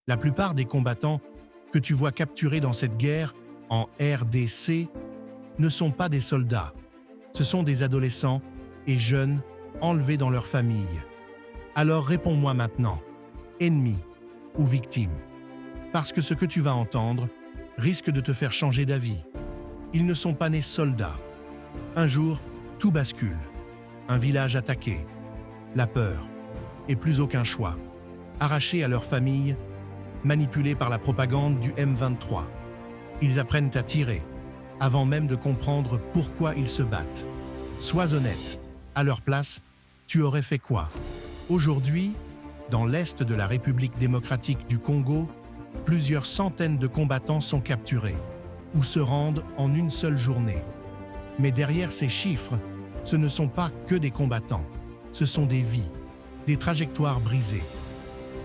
La plupart des combattants que tu vois capturés dans cette guerre en RDC ne sont pas des soldats. Ce sont des adolescents et jeunes enlevés dans leur famille. Alors réponds-moi maintenant, ennemi ou victime? Parce que ce que tu vas entendre risque de te faire changer d'avis. Ils ne sont pas nés soldats. Un jour, tout bascule. Un village attaqué, la peur, et plus aucun choix. Arrachés à leur famille, manipulés par la propagande du M23. Ils apprennent à tirer, avant même de comprendre pourquoi ils se battent. Sois honnête, à leur place, tu aurais fait quoi? Aujourd'hui, dans l'est de la République démocratique du Congo, plusieurs centaines de combattants sont capturés ou se rendent en une seule journée. Mais derrière ces chiffres, ce ne sont pas que des combattants, ce sont des vies, des trajectoires brisées.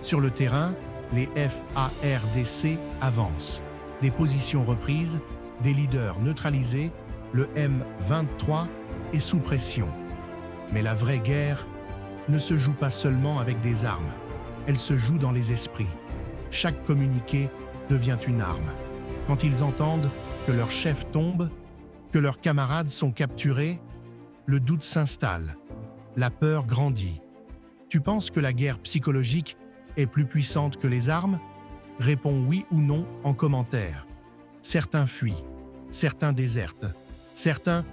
Sur le terrain, les FARDC avancent, des positions reprises, des leaders neutralisés, le M23 est sous pression. Mais la vraie guerre ne se joue pas seulement avec des armes, elle se joue dans les esprits. Chaque communiqué devient une arme. Quand ils entendent que leur chef tombe, que leurs camarades sont capturés, le doute s'installe, la peur grandit. Tu penses que la guerre psychologique est plus puissante que les armes? Réponds oui ou non en commentaire. Certains fuient, certains désertent, certains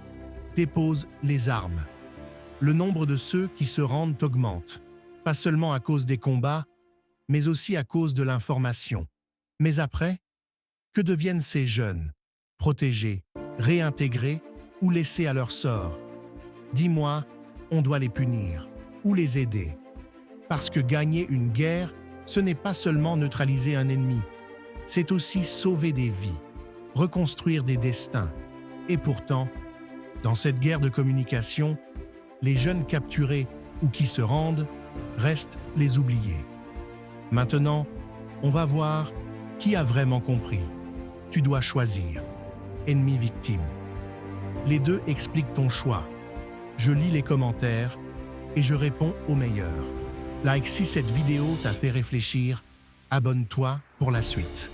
déposent les armes. Le nombre de ceux qui se rendent augmente, pas seulement à cause des combats, mais aussi à cause de l'information. Mais après, que deviennent ces jeunes? Protégés, réintégrés ou laissés à leur sort? Dis-moi, on doit les punir ou les aider. Parce que gagner une guerre, ce n'est pas seulement neutraliser un ennemi, c'est aussi sauver des vies, reconstruire des destins. Et pourtant, dans cette guerre de communication, les jeunes capturés ou qui se rendent restent les oubliés. Maintenant, on va voir qui a vraiment compris. Tu dois choisir. Ennemi-victime. Les deux expliquent ton choix. Je lis les commentaires et je réponds aux meilleurs. Like si cette vidéo t'a fait réfléchir. Abonne-toi pour la suite.